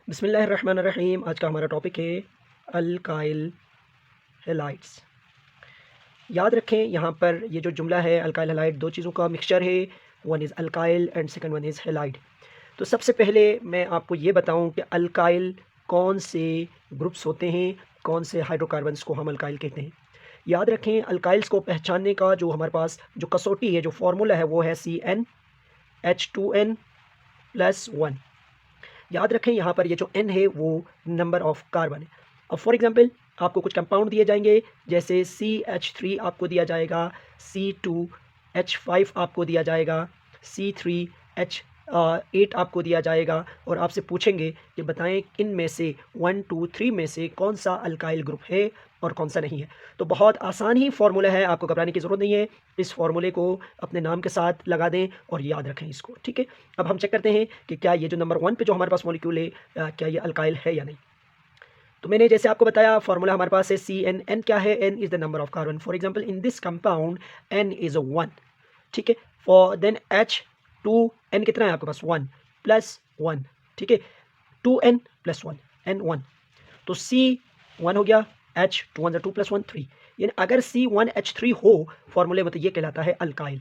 बिस्मिल्लाहिर्रहमानिर्रहीम। आज का हमारा टॉपिक है अल्काइल हैलाइड्स। याद रखें यहाँ पर ये जो जुमला है अल्काइल हैलाइड दो चीज़ों का मिक्सचर है। One is alkyl and second one is halide. तो सबसे पहले मैं आपको ये बताऊँ कि अल्काइल कौन से ग्रुप्स होते हैं, कौन से हाइड्रोकार्बन्स को हम अल्काइल कहते हैं। याद रखें अल्काइल्स को पहचानने का जो हमारे पास जो कसौटी है, जो फार्मूला है, वो है CnH2n+1। याद रखें यहाँ पर ये जो n है वो नंबर ऑफ कार्बन है। अब फॉर एग्जांपल आपको कुछ कंपाउंड दिए जाएंगे, जैसे CH3 आपको दिया जाएगा, C2H5 आपको दिया जाएगा, C3H8 आपको दिया जाएगा, और आपसे पूछेंगे कि बताएं इनमें से 1 2 3 में से कौन सा अल्काइल ग्रुप है और कौन सा नहीं है। तो बहुत आसान ही फार्मूला है, आपको घबराने की ज़रूरत नहीं है। इस फार्मूले को अपने नाम के साथ लगा दें और याद रखें इसको, ठीक है। अब हम चेक करते हैं कि क्या ये जो नंबर 1 पे जो हमारे पास मॉलिक्यूल है क्या ये अल्काइल है या नहीं। तो मैंने जैसे आपको बताया फार्मूला हमारे पास है CnN। क्या है? N is the number of carbon. For example in this compound N is 1, ठीक है। फॉर देन H2N कितना है आपके पास? 1 प्लस 1, ठीक है। 2N plus 1 N1। तो C1 हो गया, H 2 1 2 प्लस 1 3। यानी अगर C1H3 हो फॉर्मूले में तो ये कहलाता है अल्काइल।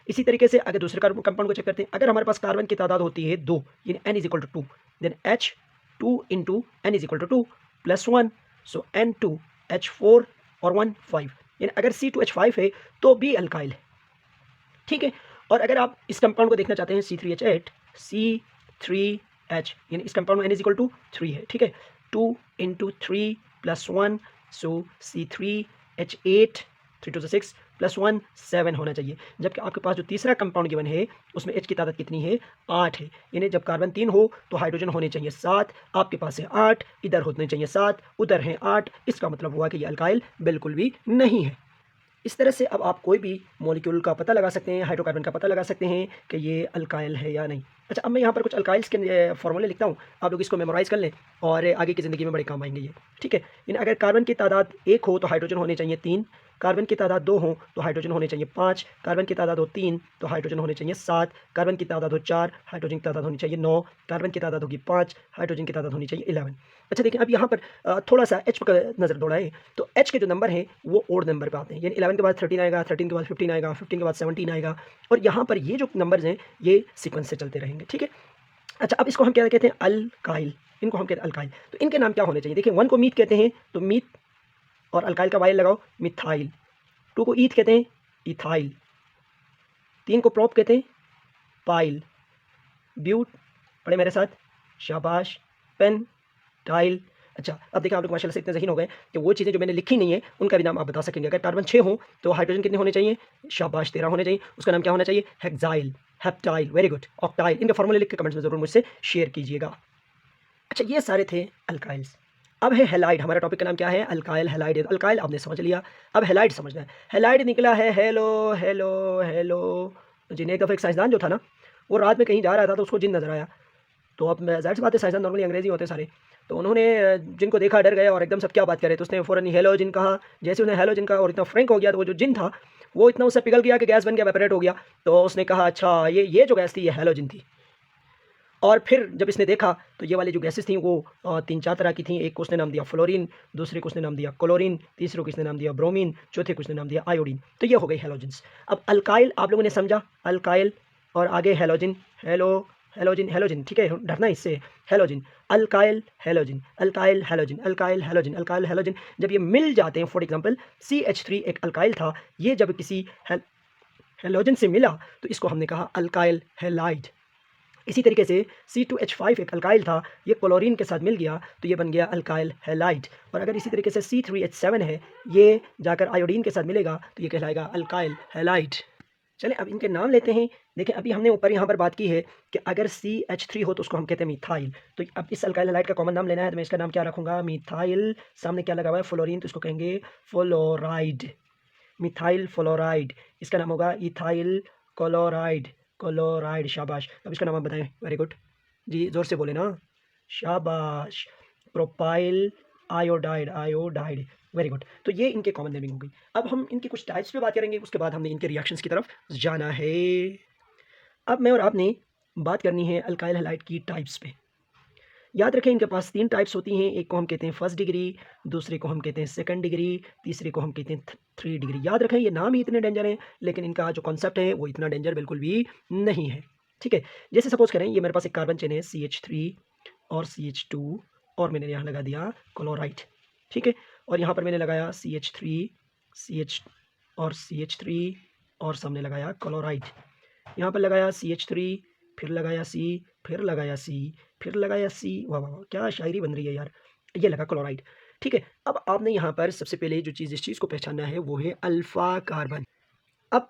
इसी तरीके से अगर दूसरे कार्बन कंपाउंड को चेक करते हैं, अगर हमारे पास कार्बन की तादाद होती है 2, यानी N is equal to 2, then H2 into N is equal to 2 plus 1, so N2 H4 और 1 5। यानी अगर C2H5 है तो भी अल्काइल है, ठीक है। और अगर आप इस कंपाउंड को देखना चाहते हैं C3H8, C3H, यानी इस कंपाउंड में N इज इक्वल टू 3 है, ठीक है। 2 इंटू 3 प्लस 1, सो C3H8, 3 2 6 प्लस 1 7 होना चाहिए। जबकि आपके पास जो तीसरा कंपाउंड गिवन है उसमें H की तादाद कितनी है? 8 है। यानी जब कार्बन 3 हो तो हाइड्रोजन होने चाहिए 7, आपके पास है 8, इधर होने चाहिए 7, उधर है 8। इसका मतलब हुआ कि ये अल्काइल बिल्कुल भी नहीं है। इस तरह से अब आप कोई भी मॉलिक्यूल का पता लगा सकते हैं, हाइड्रोकार्बन का पता लगा सकते हैं कि ये अल्काइल है या नहीं। अच्छा, अब मैं यहाँ पर कुछ अल्काइल्स के फॉर्मूले लिखता हूँ, आप लोग इसको मेमोराइज़ कर लें और आगे की ज़िंदगी में बड़े काम आएंगे ये, ठीक है। यानी अगर कार्बन की तादाद 1 हो तो हाइड्रोजन होने चाहिए 3, कार्बन की तादाद 2 हो तो हाइड्रोजन होने चाहिए 5, कार्बन की तादाद हो 3 तो हाइड्रोजन होने चाहिए 7, कार्बन की तादाद हो 4, हाइड्रोजन की तादाद होनी चाहिए 9, कार्बन की तादाद होगी 5, हाइड्रोजन की तादाद होनी चाहिए 11। अच्छा देखिए, अब यहाँ पर थोड़ा सा H पर नज़र दौड़ाएँ तो H के जो नंबर हैं वो ओड नंबर पे आते हैं। यानी 11 के बाद 13 आएगा, 13 के बाद 15 आएगा, 15 के बाद 17 आएगा, और यहाँ पर ये जो नंबर्स हैं ये सीक्वेंस से चलते रहेंगे, ठीक है। अच्छा, अब इसको हम क्या कहते हैं? अल्काइल। इनको हम कहते हैं अल्काइल। तो इनके नाम क्या होने चाहिए? देखिए, 1 को मीथ कहते हैं तो मीथ, और अल्काइल का वाइल लगाओ, मिथाइल। 2 को ईथ कहते हैं, इथाइल। 3 को प्रोप कहते हैं, पाइल। ब्यूट, पढ़े मेरे साथ, शाबाश, पेन, टाइल। अच्छा, अब देखिए आप लोग माशाल्लाह से इतने ज़हीन हो गए कि वो चीज़ें जो मैंने लिखी नहीं है उनका भी नाम आप बता सकेंगे। अगर कार्बन 6 हो तो हाइड्रोजन कितने होने चाहिए? शाबाश, 13 होने चाहिए। उसका नाम क्या होना चाहिए? Hexyl, heptyl, very good, octyl. इनके फॉर्मूले लिख के कमेंट्स में ज़रूर मुझसे शेयर कीजिएगा। अच्छा, ये सारे थे अल्काइल्स। अब है हैलाइड। हमारा टॉपिक का नाम क्या है? Alkyl halide. अल्काइल आपने समझ लिया, अब हैलाइड समझना है। हैलाइड निकला है हेलो हेलो हेलो। जिन्हें एक दफ़ा एक साइंसदान जो था ना, वो रात में कहीं जा रहा था तो उसको जिन नज़र आया। तो अब ज़ाहिर सी बात है, साइंसदान नॉर्मली अंग्रेजी होते हैं सारे। तो उन्होंने जिनको देखा डर गए और एकदम सब क्या बात करे, तो उसने फ़ौरन हेलो जिन कहा। जैसे उसने हेलो जिन कहा और इतना फ्रैंक हो गया तो वो जो जिन था वो इतना उससे पिघल गया कि गैस बन गया, वेपरेट हो गया। तो उसने कहा अच्छा ये जो गैस थी ये हेलोजन थी। और फिर जब इसने देखा तो ये वाली जो गैसेस थी वो 3-4 तरह की थी। एक को उसने नाम दिया फ्लोरीन, दूसरे को उसने नाम दिया क्लोरीन, तीसरे को इसने नाम दिया ब्रोमीन, चौथे को उसने नाम दिया आयोडीन। तो ये हो गई हेलोजेंस। अब अल्काइल आप लोगों ने समझा, अल्काइल और आगे हेलोजिन, हेलो हेलोजिन हेलोजिन, ठीक है, डरना इससे। Halogen, alkyl halogen, alkyl halogen, alkyl halogen, alkyl halogen. जब ये मिल जाते हैं, फॉर एग्जांपल CH3 एक अल्काइल था, ये जब किसी हेलोजन से मिला तो इसको हमने कहा अल्काइल हैलाइड। इसी तरीके से C2H5 एक अल्काइल था, ये क्लोरीन के साथ मिल गया तो ये बन गया अल्काइल हैलाइड। और अगर इसी तरीके से C3H7 है, ये जाकर आयोडीन के साथ मिलेगा तो ये कहलाएगा अल्काइल हैलाइड। चलें अब इनके नाम लेते हैं। देखें, अभी हमने ऊपर यहाँ पर बात की है कि अगर CH3 हो तो उसको हम कहते हैं मिथाइल। तो अब इस अल्काइल हैलाइड का कॉमन नाम लेना है तो मैं इसका नाम क्या रखूँगा? मिथाइल। सामने क्या लगा हुआ है? फ्लोरीन, तो इसको कहेंगे फ्लोराइड, मिथाइल फ्लोराइड। इसका नाम होगा इथाइल क्लोराइड, क्लोराइड, शाबाश। अब इसका नाम आप बताएं, वेरी गुड जी, ज़ोर से बोले ना, शाबाश। Propyl iodide, iodide, very good. तो ये इनके कॉमन नेमिंग हो गई। अब हम इनकी कुछ टाइप्स पे बात करेंगे, उसके बाद हमने इनके रिएक्शंस की तरफ जाना है। अब मैं और आपने बात करनी है अल्काइल हैलाइड की टाइप्स पे। याद रखें इनके पास 3 टाइप्स होती हैं, एक को हम कहते हैं फर्स्ट डिग्री, दूसरे को हम कहते हैं सेकंड डिग्री, तीसरे को हम कहते हैं 3 डिग्री। याद रखें ये नाम ही इतने डेंजर हैं, लेकिन इनका जो कॉन्सेप्ट है वो इतना डेंजर बिल्कुल भी नहीं है, ठीक है। जैसे सपोज़ करें ये मेरे पास एक कार्बन चेन है CH3 और CH2 और मैंने यहाँ लगा दिया क्लोराइड, ठीक है। और यहाँ पर मैंने लगाया CH3 CH और CH3 और सामने लगाया क्लोराइड। यहाँ पर लगाया CH3, फिर लगाया C, फिर लगाया C, फिर लगाया C। वाह वाह वाह, क्या शायरी बन रही है यार। ये लगा क्लोराइड, ठीक है। अब आपने यहाँ पर सबसे पहले जो चीज़ इस चीज़ को पहचानना है वो है अल्फ़ा कार्बन। अब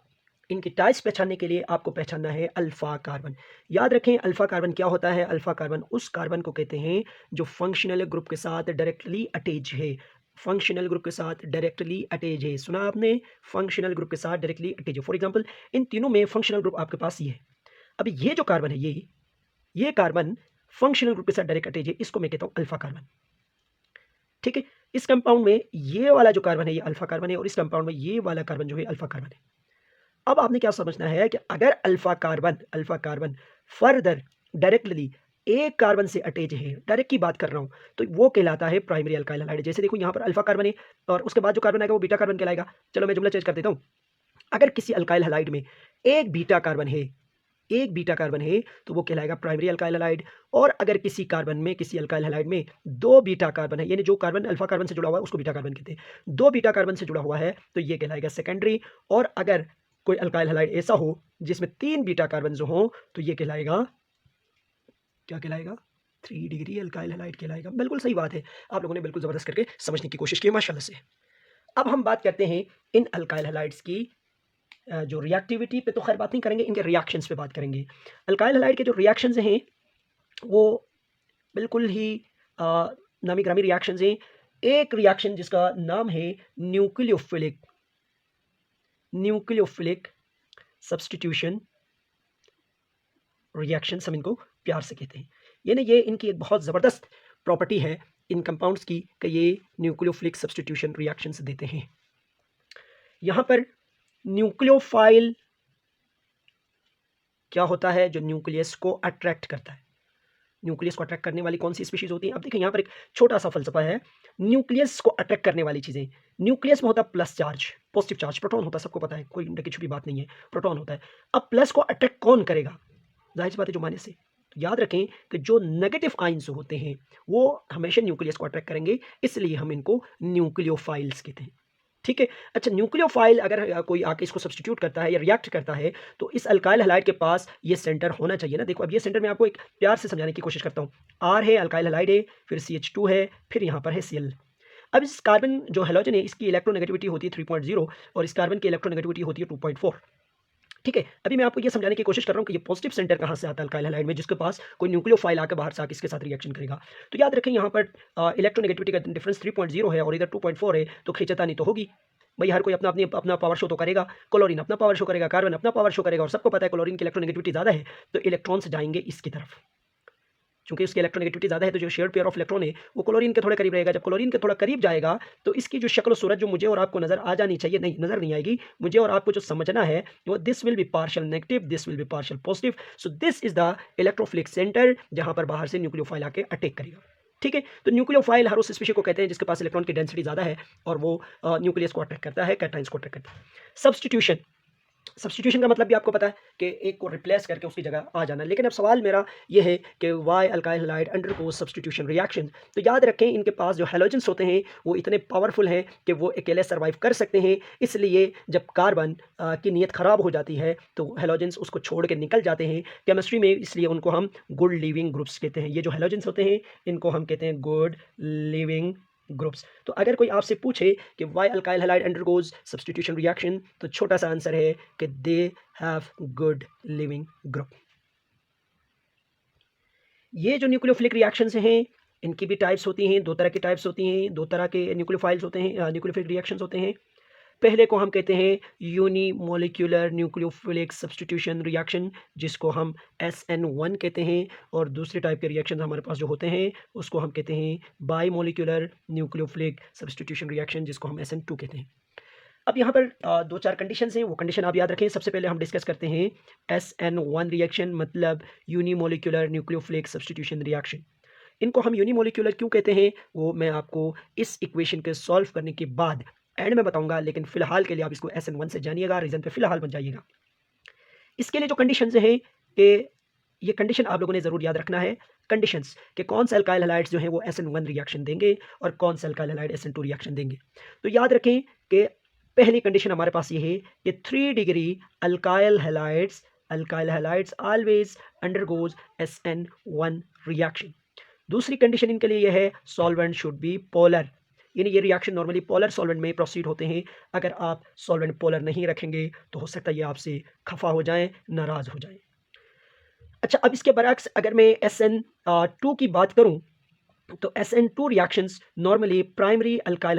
इनकी टाइप्स पहचानने के लिए आपको पहचानना है अल्फ़ा कार्बन। याद रखें अल्फ़ा कार्बन क्या होता है। अल्फ़ा कार्बन उस कार्बन को कहते हैं जो फंक्शनल ग्रुप के साथ डायरेक्टली अटैच है। फंक्शनल ग्रुप के साथ डायरेक्टली अटैच है, सुना आपने, फंक्शनल ग्रुप के साथ डायरेक्टली अटैच है। फॉर एग्जांपल इन तीनों में फंक्शनल ग्रुप आपके पास ये है। अब ये जो कार्बन है ये कार्बन फंक्शनल ग्रुप के साथ डायरेक्ट अटैच है, इसको मैं कहता हूँ अल्फ़ा कार्बन, ठीक है। इस कंपाउंड में ये वाला जो कार्बन है ये अल्फ़ा कार्बन है और इस कंपाउंड में ये वाला कार्बन जो है अल्फ़ा कार्बन है। अब आपने क्या समझना है कि अगर अल्फ़ा कार्बन फर्दर डायरेक्टली एक कार्बन से अटैच है, डायरेक्ट की बात कर रहा हूँ, तो वो कहलाता है प्राइमरी अल्काइल हैलाइड। जैसे देखो यहाँ पर अल्फ़ा कार्बन है और उसके बाद जो कार्बन आएगा वो बीटा कार्बन कहलाएगा। चलो मैं जुमला चेंज कर देता हूँ। अगर किसी अल्काइल हैलाइड में एक बीटा कार्बन है तो वो कहलाएगा प्राइमरी अल्काइल हैलाइड। और अगर किसी कार्बन में, किसी अल्काइल हैलाइड में 2 बीटा कार्बन है, यानी जो कार्बन अल्फ़ा कार्बन से जुड़ा हुआ है उसको बीटा कार्बन कहते हैं, 2 बीटा कार्बन से जुड़ा हुआ है तो ये कहलाएगा सेकेंडरी। और अगर कोई अल्काइल हैलाइड ऐसा हो जिसमें 3 बीटा कार्बन जो हो तो ये कहलाएगा, क्या कहलाएगा, 3 डिग्री अल्काइल हैलाइड कहलाएगा। बिल्कुल सही बात है, आप लोगों ने बिल्कुल ज़बरदस्त करके समझने की कोशिश की माशाल्लाह से। अब हम बात करते हैं इन अल्काइल हैलाइड्स की जो रिएक्टिविटी पे तो खैर बात नहीं करेंगे, इनके रिएक्शंस पे बात करेंगे। अल्काइल हैलाइड के जो रिएक्शंस हैं वो बिल्कुल ही नामी ग्रामी रिएक्शंस हैं। एक रिएक्शन जिसका नाम है न्यूक्लियोफिलिक सब्स्टिट्यूशन रिएक्शन, हम इनको प्यार से कहते हैं। यानी ये इनकी एक बहुत ज़बरदस्त प्रॉपर्टी है इन कंपाउंड्स की कि ये न्यूक्लियोफिलिक सब्स्टिट्यूशन रिएक्शंस देते हैं। यहाँ पर न्यूक्लियोफाइल क्या होता है, जो न्यूक्लियस को अट्रैक्ट करता है। न्यूक्लियस को अट्रैक्ट करने वाली कौन सी स्पीशीज होती है। अब देखिए यहाँ पर एक छोटा सा फलसफा है। न्यूक्लियस को अट्रैक्ट करने वाली चीज़ें, न्यूक्लियस में होता है plus charge, positive charge, proton होता है, सबको पता है, कोई इनकी छुपी बात नहीं है, प्रोटॉन होता है। अब प्लस को अट्रैक्ट कौन करेगा, जाहिर सी बात है जो माने से। तो याद रखें कि जो नेगेटिव आयंस होते हैं वो हमेशा न्यूक्लियस को अट्रैक्ट करेंगे, इसलिए हम इनको न्यूक्लियोफाइल्स कहते हैं, ठीक है। अच्छा, न्यूक्लियोफाइल अगर कोई आके इसको सब्स्टिट्यूट करता है या रिएक्ट करता है तो इस अल्काइल हैलाइड के पास ये सेंटर होना चाहिए ना। देखो अब ये सेंटर मैं आपको एक प्यार से समझाने की कोशिश करता हूँ। आर है, अल्काइल हैलाइड है, फिर CH2 है, फिर यहाँ पर है Cl। अब इस कार्बन जो हैलोजन है इसकी इलेक्ट्रोनेगेटिविटी होती है 3.0 और इस कार्बन की इलेक्ट्रोनेगेटिविटी होती है 2.4, ठीक है। अभी मैं आपको ये समझाने की कोशिश कर रहा हूँ कि ये पॉजिटिव सेंटर कहाँ से आता है अल्काइल हैलाइड में, जिसके पास कोई न्यूक्लियोफाइल आकर बाहर से आके इसके साथ रिएक्शन करेगा। तो याद रखें यहाँ पर इलेक्ट्रोनेगेटिविटी का डिफरेंस 3.0 है और इधर 2.4 है, तो खींचतानी तो होगी भाई। हर कोई अपना पावर शो तो करेगा। क्लोरीन अपना पावर शो करेगा, कार्बन अपना पावर शो करेगा और सबको पता है क्लोरीन की इलेक्ट्रोनेगेटिविटी ज़्यादा है तो इलेक्ट्रॉन्स जाएंगे इसकी तरफ। चूंकि उसकी इलेक्ट्रोनेगेटिविटी ज़्यादा है तो जो शेयर्ड पेयर ऑफ इलेक्ट्रॉन है वो क्लोरीन के थोड़े करीब रहेगा। जब क्लोरीन के थोड़ा करीब जाएगा तो इसकी जो शक्ल सूरत जो मुझे और आपको नजर आ जानी चाहिए, नहीं नजर नहीं आएगी। मुझे और आपको जो समझना है वो this will be partial negative, this will be partial positive. So this is the electrophilic centre जहां पर बाहर से न्यूक्लियोफाइल आके अटैक करेगा, ठीक है। तो न्यूक्लियोफाइल हर उस स्पीशीज को कहते हैं जिसके पास इलेक्ट्रॉन की डेंसिटी ज़्यादा है और वो न्यूक्लियस को अटैक करता है, कैटायंस को अटैक करता है। सब्स्टिट्यूशन का मतलब भी आपको पता है कि एक को रिप्लेस करके उसकी जगह आ जाना। लेकिन अब सवाल मेरा ये है कि why alkyl halide undergoes substitution reaction. तो याद रखें इनके पास जो हैलोजेंस होते हैं वो इतने पावरफुल हैं कि वो अकेले सर्वाइव कर सकते हैं। इसलिए जब कार्बन की नीयत ख़राब हो जाती है तो हैलोजेंस उसको छोड़ के निकल जाते हैं केमिस्ट्री में, इसलिए उनको हम गुड लिविंग ग्रुप्स कहते हैं। ये जो हैलोजेंस होते हैं इनको हम कहते हैं गुड लिविंग ग्रुप्स। तो अगर कोई आपसे पूछे कि why alkyl halide undergoes substitution reaction तो छोटा सा आंसर है कि they have good leaving group. ये जो न्यूक्लियोफिलिक रिएक्शंस हैं इनकी भी टाइप्स होती हैं, दो तरह की टाइप्स होती हैं, दो तरह के न्यूक्लियोफाइल्स होते हैं, न्यूक्लियोफिलिक रिएक्शंस होते हैं। पहले को हम कहते हैं यूनिमोलिक्यूलर न्यूक्लियोफिलिक सब्स्टिट्यूशन रिएक्शन जिसको हम SN1 कहते हैं, और दूसरे टाइप के रिएक्शन हमारे पास जो होते हैं उसको हम कहते हैं by molecular nucleophilic substitution reaction जिसको हम SN2 कहते हैं। अब यहाँ पर दो चार कंडीशंस हैं, वो कंडीशन आप याद रखें। सबसे पहले हम डिस्कस करते हैं SN1 रिएक्शन मतलब यूनिमोलिक्यूलर न्यूक्लियोफिलिक सब्स्टिट्यूशन रिएक्शन। इनको हम यूनिमोलिक्यूलर क्यों कहते हैं वो मैं आपको इस इक्वेशन के सॉल्व करने के बाद एंड में बताऊंगा, लेकिन फिलहाल के लिए आप इसको SN1 से जानिएगा, रीजन पे फिलहाल मत जाइएगा। इसके लिए जो कंडीशंस हैं कि ये कंडीशन आप लोगों ने ज़रूर याद रखना है, कंडीशंस कि कौन सा अल्काइल हैलाइड्स जो है वो SN1 रिएक्शन देंगे और कौन सा अल्काइल हैलाइड SN2 रिएक्शन देंगे। तो याद रखें कि पहली कंडीशन हमारे पास ये है कि 3 degree alkyl halides always undergoes SN1 reaction. दूसरी कंडीशन इनके लिए यह है सॉल्वेंट शुड बी पोलर, यानी ये रिएक्शन नॉर्मली पोलर सॉल्वेंट में प्रोसीड होते हैं। अगर आप सॉल्वेंट पोलर नहीं रखेंगे तो हो सकता है ये आपसे खफा हो जाएं, नाराज़ हो जाएं। अच्छा, अब इसके बरक्स अगर मैं SN2 की बात करूं तो SN2 reactions normally primary alkyl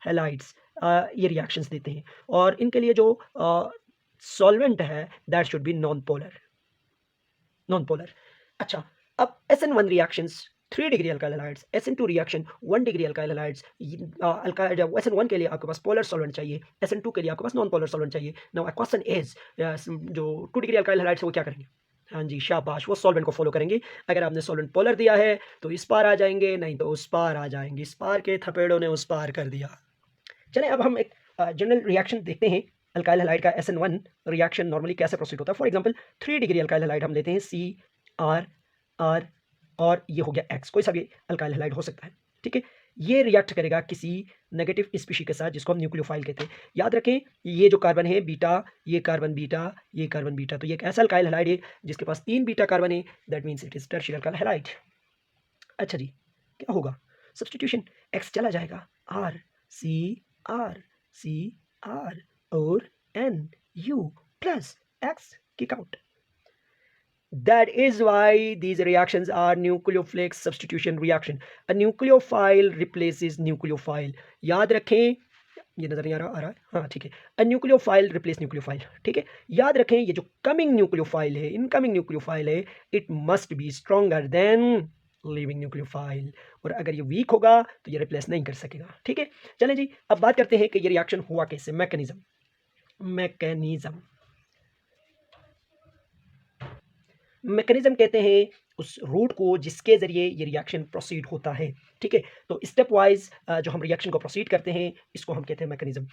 halides ये रिएक्शंस देते हैं और इनके लिए जो सॉल्वेंट है that should be non polar. अच्छा, अब SN1 reactions 3 degree alkyl halides, SN2 reaction 1 degree alkyl halides. SN1 के लिए आपके पास पोलर सॉल्वेंट चाहिए, SN2 के लिए आपके पास नॉन पोलर सॉल्वेंट चाहिए। नाउ क्वेश्चन इज जो 2 डिग्री अल्काइल हैलाइड्स वो क्या करेंगे? हाँ जी, शाबाश, वो सॉल्वेंट को फॉलो करेंगे। अगर आपने सॉल्वेंट पोलर दिया है तो इस पार आ जाएंगे, नहीं तो उस पार आ जाएंगे। इस पार के थपेड़ों ने उस पार कर दिया। चलें अब हम एक जनरल रिएक्शन देखते हैं अल्काइल हैलाइड का। SN1 रिएक्शन नॉर्मली कैसे प्रोसीड होता है। For example 3 degree alkyl halide हम लेते हैं CR और ये हो गया X, कोई सा भी अल्काइल हैलाइड हो सकता है, ठीक है। ये रिएक्ट करेगा किसी नेगेटिव स्पीशी के साथ जिसको हम न्यूक्लियोफाइल कहते हैं। याद रखें ये जो कार्बन है बीटा, ये कार्बन बीटा, ये कार्बन बीटा, तो ये एक ऐसा अल्काइल हैलाइड है जिसके पास 3 बीटा कार्बन है, that means it is टर्शियल alkyl halide. अच्छा जी, क्या होगा? सब्स्टिट्यूशन, X चला जाएगा, R और NU plus X kick out. That is why these reactions are nucleophilic substitution reaction. A nucleophile replaces nucleophile. याद रखें, ये नजर नहीं आ रहा है, हाँ ठीक है। A nucleophile replace nucleophile, ठीक है। याद रखें ये जो coming nucleophile है, incoming nucleophile है, it must be stronger than living nucleophile, और अगर ये वीक होगा तो ये रिप्लेस नहीं कर सकेगा, ठीक है। चलें जी, अब बात करते हैं कि ये रिएक्शन हुआ कैसे। मैकेनिज्म कहते हैं उस रूट को जिसके ज़रिए ये रिएक्शन प्रोसीड होता है, ठीक है। तो स्टेप वाइज जो हम रिएक्शन को प्रोसीड करते हैं इसको हम कहते हैं मैकेनिज्म।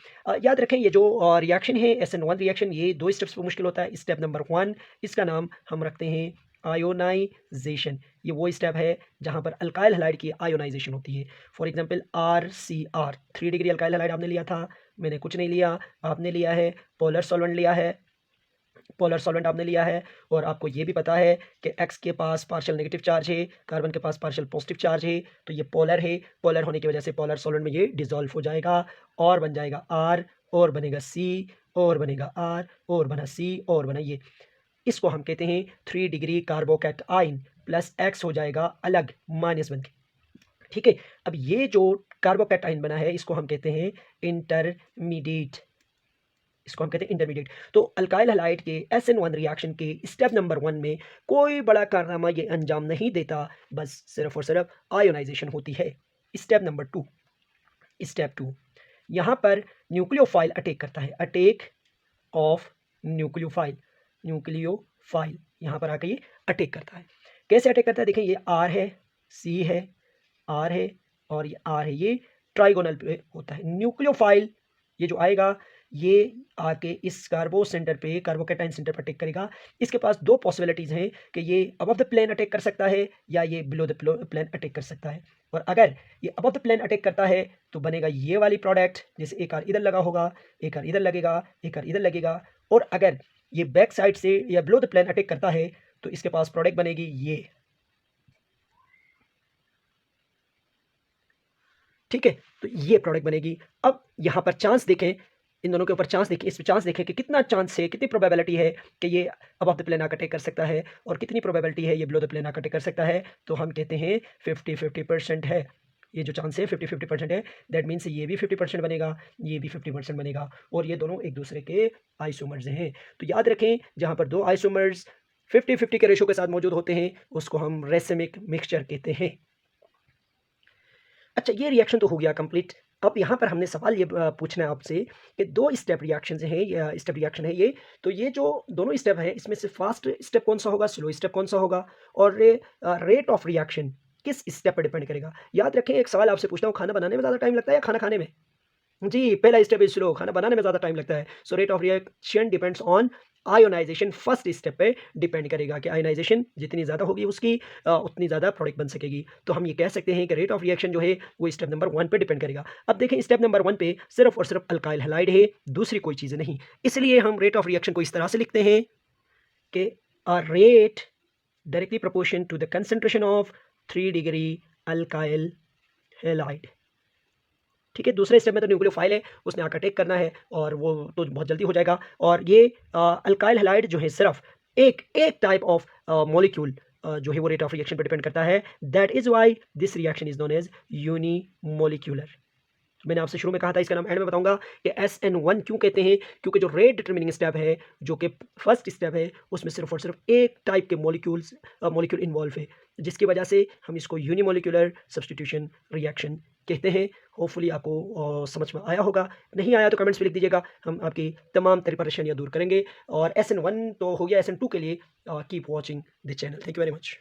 याद रखें ये जो रिएक्शन है SN1 रिएक्शन, ये 2 स्टेप्स पर मुश्किल होता है। स्टेप नंबर 1 इसका नाम हम रखते हैं आयोनाइजेशन। ये वो स्टेप है जहाँ पर अल्काइल हैलाइड की आयोनाइजेशन होती है। For example RCR 3 degree alkyl halide आपने लिया था, मैंने कुछ नहीं लिया, आपने लिया है पोलर सॉल्वेंट लिया है, पोलर सॉल्वेंट आपने लिया है, और आपको ये भी पता है कि X के पास पार्शियल नेगेटिव चार्ज है, कार्बन के पास पार्शियल पॉजिटिव चार्ज है, तो ये पोलर है। पोलर होने की वजह से पोलर सॉल्वेंट में ये डिसॉल्व हो जाएगा और बन जाएगा R और बनेगा C और बनेगा R और बना C और बना ये। इसको हम कहते हैं 3 डिग्री कार्बोकैटाइन प्लस X हो जाएगा अलग -1 के, ठीक है। अब ये जो कार्बोकैटाइन बना है इसको हम कहते हैं इंटरमीडिएट, तो अल्काइल हैलाइड के SN1 रिएक्शन के स्टेप नंबर 1 में कोई बड़ा कारनामा ये अंजाम नहीं देता, बस सिर्फ और सिर्फ आयोनाइजेशन होती है। स्टेप नंबर 2 यहाँ पर न्यूक्लियोफाइल अटैक करता है, अटैक ऑफ न्यूक्लियोफाइल यहाँ पर आकर ये अटैक करता है। कैसे अटैक करता है? देखिए ये R है, C है, R है और ये R है, ये ट्राइगोनल पे होता है। न्यूक्लियोफाइल ये जो आएगा ये आके इस कार्बो सेंटर पे, कार्बोकैटाइन सेंटर पर अटैक करेगा। इसके पास 2 पॉसिबिलिटीज़ हैं कि ये अबव द प्लेन अटैक कर सकता है या ये बिलो द प्लेन अटैक कर सकता है। और अगर ये अबव द प्लेन अटैक करता है तो बनेगा ये वाली प्रोडक्ट, जैसे एक आर इधर लगा होगा, एक आर इधर लगेगा, एक आर इधर लगेगा। और अगर ये बैक साइड से या बिलो द प्लेन अटैक करता है तो इसके पास प्रोडक्ट बनेगी ये, ठीक है। तो ये प्रोडक्ट बनेगी। अब यहाँ पर चांस देखें, इन दोनों के ऊपर चांस देखें, इस पर चांस देखें कि कितना चांस है, कितनी प्रोबेबिलिटी है कि ये अबव द प्लेन आकर अटैक कर सकता है और कितनी प्रोबेबिलिटी है ये बिलो द प्लेन आकर अटैक कर सकता है। तो हम कहते हैं 50-50% है। ये जो चांस है 50-50% है, दैट मीन्स ये भी 50% बनेगा, ये भी 50% बनेगा, और ये दोनों एक दूसरे के आइसोमर्स हैं। तो याद रखें जहाँ पर 2 आइसोमर्स 50-50 के रेशो के साथ मौजूद होते हैं उसको हम रेसिमिक मिक्सचर कहते हैं। अच्छा, ये रिएक्शन तो हो गया कंप्लीट। अब यहाँ पर हमने सवाल ये पूछना है आपसे कि 2 स्टेप रिएक्शंस हैं, या स्टेप रिएक्शन है ये, तो ये जो दोनों स्टेप हैं इसमें से फास्ट स्टेप कौन-सा होगा, स्लो स्टेप कौन-सा होगा, और रेट ऑफ रिएक्शन किस स्टेप पर डिपेंड करेगा? याद रखें, एक सवाल आपसे पूछता हूँ, खाना बनाने में ज़्यादा टाइम लगता है या खाना खाने में? जी, पहला स्टेप इज़ स्लो, खाना बनाने में ज़्यादा टाइम लगता है। So rate of reaction depends on ionisation, first step पे डिपेंड करेगा कि आयोनाइज़ेशन जितनी ज़्यादा होगी उसकी उतनी ज़्यादा प्रोडक्ट बन सकेगी। तो हम ये कह सकते हैं कि रेट ऑफ रिएक्शन जो है वो स्टेप नंबर 1 पे डिपेंड करेगा। अब देखें, स्टेप नंबर 1 पे सिर्फ़ और सिर्फ़ अल्काइल हैलाइड है, दूसरी कोई चीज़ नहीं। इसलिए हम रेट ऑफ रिएक्शन को इस तरह से लिखते हैं कि rate directly proportion to the concentration of 3 degree alkyl halide. ठीक है, दूसरे स्टेप में तो न्यूक्लियोफाइल है, उसने आकर टेक करना है और वो तो बहुत जल्दी हो जाएगा। और ये अल्काइल हैलाइड जो है सिर्फ एक टाइप ऑफ मॉलिक्यूल जो है वो रेट ऑफ रिएक्शन पर डिपेंड करता है। That is why this reaction is known as unimolecular. मैंने आपसे शुरू में कहा था, इसका नाम एंड में बताऊंगा कि SN1 क्यों कहते हैं, क्योंकि जो रेट डिटरमिनिंग स्टेप है, जो कि फर्स्ट स्टेप है, उसमें सिर्फ और सिर्फ एक टाइप के मॉलिक्यूल इन्वॉल्व है, जिसकी वजह से हम इसको यूनिमोलिकुलर सब्सटीट्यूशन रिएक्शन कहते हैं। होपफुली आपको समझ में आया होगा, नहीं आया तो कमेंट्स में लिख दीजिएगा, हम आपकी तमाम तरह परेशानियाँ दूर करेंगे। और SN1 तो हो गया, SN2 के लिए keep watching the channel. Thank you very much.